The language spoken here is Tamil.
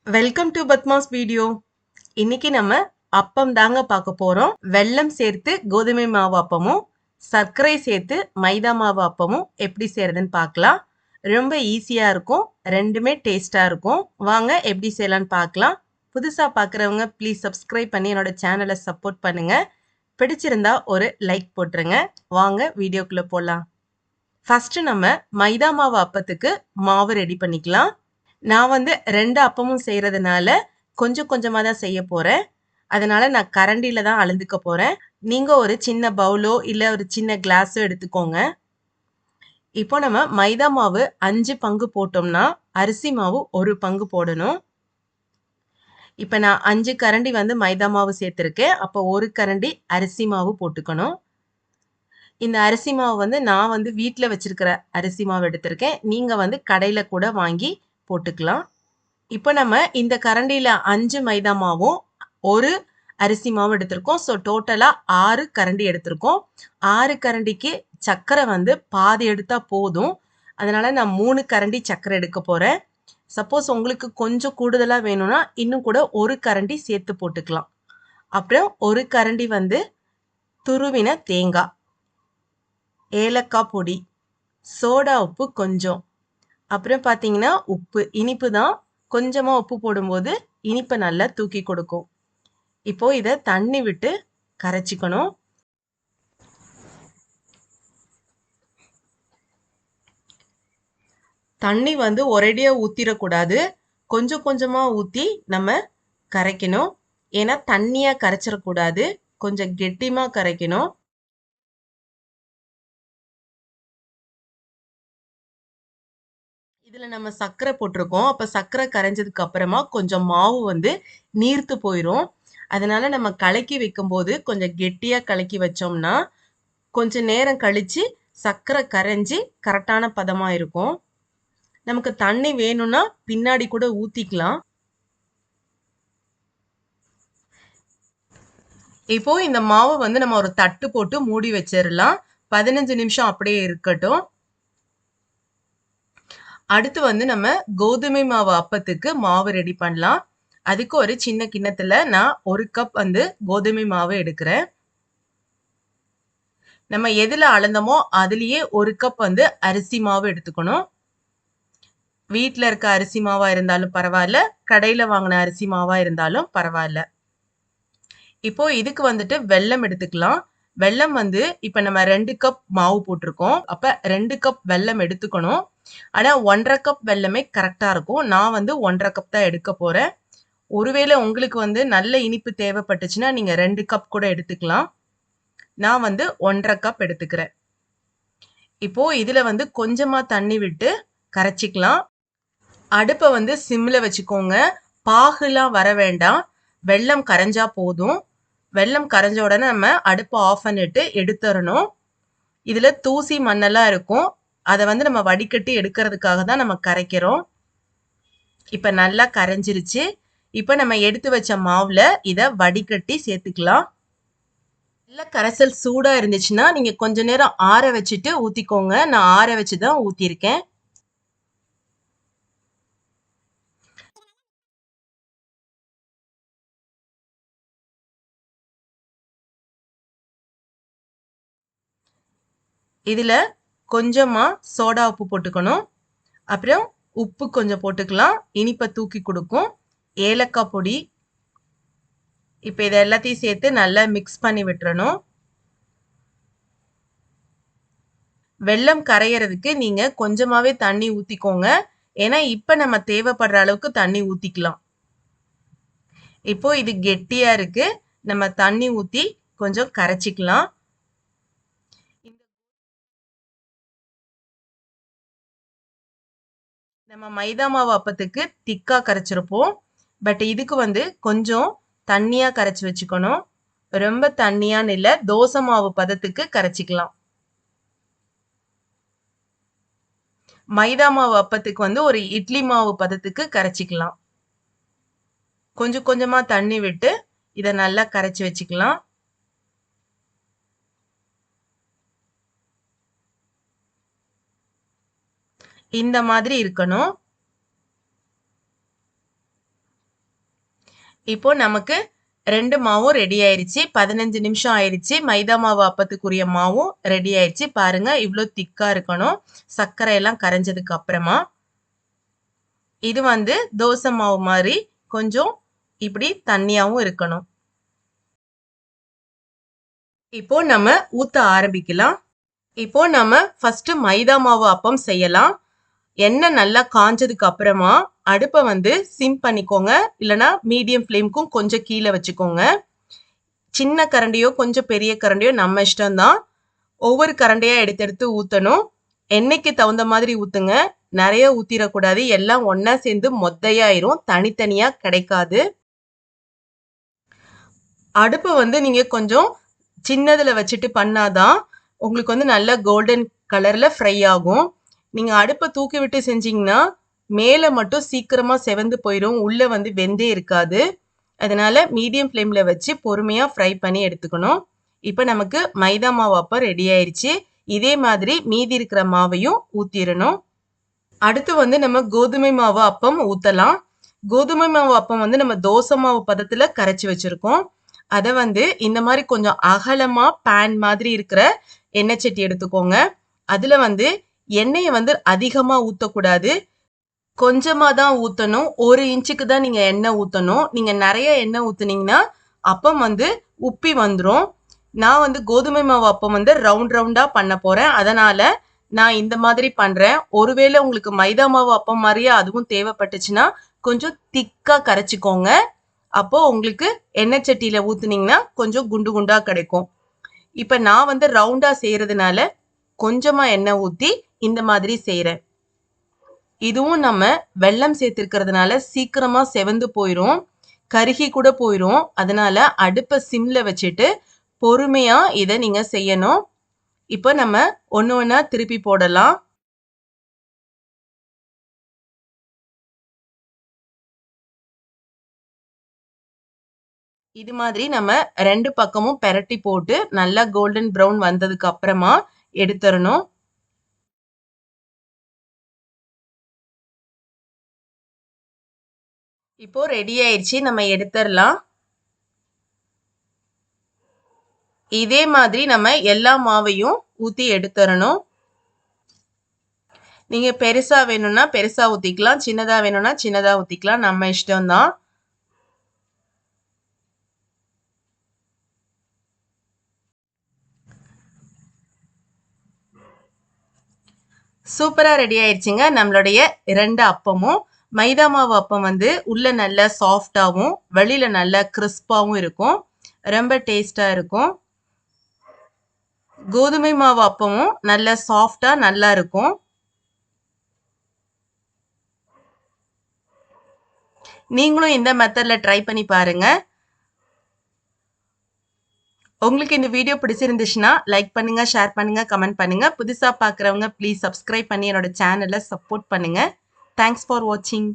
Welcome to Padma's video. இன்னைக்கு நம்ம அப்பம் தாங்க பார்க்க போறோம். வெல்லம் சேர்த்து கோதுமை மாவு அப்பமும் சர்க்கரை சேர்த்து மைதா மாவு அப்பமும் எப்படி செய்யறதுன்னு பார்க்கலாம். ரொம்ப ஈஸியா இருக்கும், ரெண்டுமே டேஸ்டா இருக்கும். வாங்க எப்படி செய்யலாம்னு பார்க்கலாம். புதுசா பார்க்குறவங்க ப்ளீஸ் சப்ஸ்கிரைப் பண்ணி என்னோட சேனலை சப்போர்ட் பண்ணுங்க. பிடிச்சிருந்தா ஒரு லைக் போட்டுருங்க. வாங்க வீடியோக்குள்ள போகலாம். ஃபர்ஸ்ட் நம்ம மைதா மாவு அப்பத்துக்கு மாவு ரெடி பண்ணிக்கலாம். நான் வந்து 2 அப்பமும் செய்றதுனால கொஞ்சம் கொஞ்சமா தான் செய்ய போறேன். அதனால நான் கரண்டில தான் அளந்துக்க போறேன். நீங்க ஒரு சின்ன பவுலோ இல்ல ஒரு சின்ன கிளாஸோ எடுத்துக்கோங்க. இப்போ நம்ம மைதா மாவு 5 பங்கு போட்டோம்னா அரிசி மாவு 1 பங்கு போடணும். இப்ப நான் 5 கரண்டி வந்து மைதா மாவு சேர்த்திருக்கேன். அப்போ 1 கரண்டி அரிசி மாவு போட்டுக்கணும். இந்த அரிசி மாவு வந்து நான் வந்து வீட்ல வச்சிருக்கிற அரிசி மாவு எடுத்திருக்கேன். நீங்க வந்து கடையில கூட வாங்கி போட்டுக்கலாம். இப்போ நம்ம இந்த கரண்டியில 5 மைதா மாவும் 1 அரிசி மாவும் எடுத்திருக்கோம். ஸோ டோட்டலா 6 கரண்டி எடுத்திருக்கோம். 6 கரண்டிக்கு சர்க்கரை வந்து பாதி எடுத்தா போதும். அதனால நான் 3 கரண்டி சர்க்கரை எடுக்க போறேன். சப்போஸ் உங்களுக்கு கொஞ்சம் கூடுதலா வேணும்னா இன்னும் கூட 1 கரண்டி சேர்த்து போட்டுக்கலாம். அப்புறம் 1 கரண்டி வந்து துருவின தேங்காய், ஏலக்காய் பொடி, சோடா உப்பு கொஞ்சம், அப்புறம் பார்த்தீங்கன்னா உப்பு, இனிப்பு தான். கொஞ்சமா உப்பு போடும்போது இனிப்பை நல்லா தூக்கி கொடுக்கும். இப்போ இதை தண்ணி விட்டு கரைச்சிக்கணும். தண்ணி வந்து ஒரேடியா ஊத்திடக்கூடாது. கொஞ்சம் கொஞ்சமா ஊத்தி நம்ம கரைக்கணும். ஏன்னா தண்ணியா கரைச்சிடக்கூடாது, கொஞ்சம் கெட்டிமா கரைக்கணும். இதுல நம்ம சர்க்கரை போட்டிருக்கோம். அப்ப சர்க்கரை கரைஞ்சதுக்கு அப்புறமா கொஞ்சம் மாவு வந்து நீர்த்து போயிரும். அதனால நம்ம கலக்கி வைக்கும்போது கொஞ்சம் கெட்டியா கலக்கி வச்சோம்னா கொஞ்ச நேரம் கழிச்சு சர்க்கரை கரைஞ்சி கரெக்டான பதமா இருக்கும். நமக்கு தண்ணி வேணும்னா பின்னாடி கூட ஊத்திக்கலாம். இப்போ இந்த மாவை வந்து நம்ம ஒரு தட்டு போட்டு மூடி வச்சிடலாம். 15 நிமிஷம் அப்படியே இருக்கட்டும். அடுத்து வந்து நம்ம கோதுமை மாவு அப்பத்துக்கு மாவு ரெடி பண்ணலாம். அதுக்கு ஒரு சின்ன கிண்ணத்துல நான் 1 கப் வந்து கோதுமை மாவு எடுக்கிறேன். நம்ம எதுல அளந்தோமோ அதுலயே 1 கப் வந்து அரிசி மாவு எடுத்துக்கணும். வீட்ல இருக்க அரிசி மாவா இருந்தாலும் பரவாயில்ல, கடையில வாங்கின அரிசி மாவா இருந்தாலும் பரவாயில்ல. இப்போ இதுக்கு வந்துட்டு வெல்லம் எடுத்துக்கலாம். வெல்லம் வந்து இப்ப நம்ம 2 கப் மாவு போட்டிருக்கோம். அப்ப 2 கப் வெல்லம் எடுத்துக்கணும். ஆனா 1.5 கப் வெல்லமே கரெக்டா இருக்கும். நான் வந்து 1.5 கப் தான் எடுக்க போறேன். ஒருவேளை உங்களுக்கு வந்து நல்ல இனிப்பு தேவைப்பட்டுச்சுன்னா நீங்க 2 கப் கூட எடுத்துக்கலாம். நான் வந்து 1.5 கப் எடுத்துக்கிறேன். இப்போ இதுல வந்து கொஞ்சமா தண்ணி விட்டு கரைச்சிக்கலாம். அடுப்பை வந்து சிம்ல வச்சுக்கோங்க. பாகுலாம் வர வேண்டாம். வெல்லம் கரைஞ்சா போதும். வெல்லம் கரைஞ்ச உடனே நம்ம அடுப்பை ஆஃப் பண்ணிட்டு எடுத்துடணும். இதுல தூசி மண்ணெல்லாம் இருக்கும். அதை வந்து நம்ம வடிகட்டி எடுக்கிறதுக்காக தான் நம்ம கரைக்கிறோம். இப்ப நல்லா கரைஞ்சிருச்சு. இப்ப நம்ம எடுத்து வச்ச மாவுல இத வடிகட்டி சேர்த்துக்கலாம். நல்ல கரைசல் சூடா இருந்துச்சுன்னா நீங்க கொஞ்ச நேரம் ஆற வச்சுட்டு ஊத்திக்கோங்க. நான் ஆற வச்சுதான் ஊத்திருக்கேன். இதுல கொஞ்சமா சோடா உப்பு போட்டுக்கணும். அப்புறம் உப்பு கொஞ்சம் போட்டுக்கலாம், இனிப்பை தூக்கி கொடுக்கும். ஏலக்காய் பொடி. இப்ப இதை எல்லாத்தையும் சேர்த்து நல்லா மிக்ஸ் பண்ணி விட்டுறணும். வெல்லம் கரையறதுக்கு நீங்க கொஞ்சமாவே தண்ணி ஊத்திக்கோங்க. ஏன்னா இப்ப நம்ம தேவைப்படுற அளவுக்கு தண்ணி ஊத்திக்கலாம். இப்போ இது கெட்டியா இருக்கு. நம்ம தண்ணி ஊத்தி கொஞ்சம் கரைச்சிக்கலாம். நம்ம மைதா மாவு அப்பத்துக்கு திக்கா கரைச்சிருப்போம். பட் இதுக்கு வந்து கொஞ்சம் தண்ணியா கரைச்சி வச்சுக்கணும். ரொம்ப தண்ணியான்னு இல்ல, தோசை மாவு பதத்துக்கு கரைச்சிக்கலாம். மைதா மாவு அப்பத்துக்கு வந்து ஒரு இட்லி மாவு பதத்துக்கு கரைச்சிக்கலாம். கொஞ்சம் கொஞ்சமா தண்ணி விட்டு இதை நல்லா கரைச்சி வச்சுக்கலாம். இந்த மாதிரி இருக்கணும். இப்போ நமக்கு 2 மாவும் ரெடி ஆயிருச்சு. 15 நிமிஷம் ஆயிருச்சு. மைதா மாவு அப்பத்துக்குரிய மாவும் ரெடி ஆயிருச்சு. பாருங்க இவ்ளோ திக்கா இருக்கணும். சர்க்கரை எல்லாம் கரைஞ்சதுக்கு அப்புறமா. இது வந்து தோசை மாவு மாதிரி கொஞ்சம் இப்படி தண்ணியாவும் இருக்கணும். இப்போ நம்ம ஊத்த ஆரம்பிக்கலாம். இப்போ நம்ம ஃபர்ஸ்ட் மைதா மாவு அப்பம் செய்யலாம். எண்ணெய் நல்லா காஞ்சதுக்கு அப்புறமா அடுப்பை வந்து சிம் பண்ணிக்கோங்க. இல்லைன்னா மீடியம் ஃப்ளேம்க்கும் கொஞ்சம் கீழே வச்சுக்கோங்க. சின்ன கரண்டியோ கொஞ்சம் பெரிய கரண்டியோ நம்ம இஷ்டம்தான். ஒவ்வொரு கரண்டியா எடுத்து எடுத்து ஊற்றணும். எண்ணெய்க்கு தகுந்த மாதிரி ஊற்றுங்க. நிறைய ஊற்றிடக்கூடாது. எல்லாம் ஒன்றா சேர்ந்து மொத்தையாயிரும். தனித்தனியாக கிடைக்காது. அடுப்பை வந்து நீங்கள் கொஞ்சம் சின்னதில் வச்சுட்டு பண்ணாதான் உங்களுக்கு வந்து நல்ல கோல்டன் கலரில் ஃப்ரை ஆகும். நீங்கள் அடுப்பை தூக்கி விட்டு செஞ்சீங்கன்னா மேலே மட்டும் சீக்கிரமாக செவந்து போயிடும். உள்ளே வந்து வெந்தே இருக்காது. அதனால மீடியம் ஃப்ளேமில் வச்சு பொறுமையாக ஃப்ரை பண்ணி எடுத்துக்கணும். இப்போ நமக்கு மைதா மாவு அப்பம் ரெடி ஆயிடுச்சு. இதே மாதிரி மீதி இருக்கிற மாவையும் ஊற்றிடணும். அடுத்து வந்து நம்ம கோதுமை மாவு அப்பம் ஊற்றலாம். கோதுமை மாவு அப்பம் வந்து நம்ம தோசை மாவு பதத்தில் கரைச்சி வச்சுருக்கோம். அதை வந்து இந்த மாதிரி கொஞ்சம் அகலமாக பேன் மாதிரி இருக்கிற எண்ணெய் சட்டி எடுத்துக்கோங்க. அதில் வந்து எண்ணெயை வந்து அதிகமாக ஊற்றக்கூடாது. கொஞ்சமாக தான் ஊற்றணும். 1 இன்ச்சுக்கு தான் நீங்கள் எண்ணெய் ஊற்றணும். நீங்கள் நிறைய எண்ணெய் ஊற்றுனீங்கன்னா அப்பம் வந்து உப்பி வந்துடும். நான் வந்து கோதுமை மாவு அப்பம் வந்து ரவுண்ட் ரவுண்டாக பண்ண போகிறேன். அதனால் நான் இந்த மாதிரி பண்ணுறேன். ஒருவேளை உங்களுக்கு மைதா மாவு அப்பம் மாதிரியே அதுவும் தேவைப்பட்டுச்சுன்னா கொஞ்சம் திக்காக கரைச்சிக்கோங்க. அப்போது உங்களுக்கு எண்ணெய் சட்டியில் ஊற்றுனீங்கன்னா கொஞ்சம் குண்டு குண்டாக கிடைக்கும். இப்போ நான் வந்து ரவுண்டாக செய்கிறதுனால கொஞ்சமாக எண்ணெய் ஊற்றி இந்த மாதிரி செய்கிறேன். இதுவும் நம்ம வெல்லம் சேர்த்திருக்கிறதுனால சீக்கிரமா செவந்து போயிரும். கருகி கூட போயிரும். அதனால அடுப்பை சிம்ல வச்சுட்டு பொறுமையா இதை நீங்க செய்யணும். இப்போ நம்ம ஒன்று ஒன்றா திருப்பி போடலாம். இது மாதிரி நம்ம 2 பக்கமும் பெரட்டி போட்டு நல்லா கோல்டன் ப்ரௌன் வந்ததுக்கு அப்புறமா எடுத்துடணும். இப்போ ரெடி ஆயிடுச்சு. நம்ம எடுத்துடலாம். இதே மாதிரி நம்ம எல்லா மாவையும் ஊற்றி எடுத்துடணும். நீங்க பெருசா வேணும்னா பெருசா ஊத்திக்கலாம். சின்னதா வேணும்னா சின்னதா ஊத்திக்கலாம். நம்ம இஷ்டம்தான். சூப்பரா ரெடி ஆயிடுச்சுங்க நம்மளுடைய 2 அப்பமும். மைதா மாவு அப்பம் வந்து உள்ள நல்ல சாஃப்டாகவும் வெளியில நல்ல கிறிஸ்பாவும் இருக்கும். ரொம்ப டேஸ்டா இருக்கும். கோதுமை மாவு அப்பமும் நல்ல சாஃப்டா நல்லா இருக்கும். நீங்களும் இந்த மெத்தட்ல ட்ரை பண்ணி பாருங்க. உங்களுக்கு இந்த வீடியோ பிடிச்சிருந்துச்சுன்னா லைக் பண்ணுங்க, ஷேர் பண்ணுங்க, கமெண்ட் பண்ணுங்க. புதுசா பார்க்குறவங்க ப்ளீஸ் சப்ஸ்கிரைப் பண்ணி என்னோட சேனலை சப்போர்ட் பண்ணுங்க. தேங்க்ஸ் ஃபார் வாட்சிங்.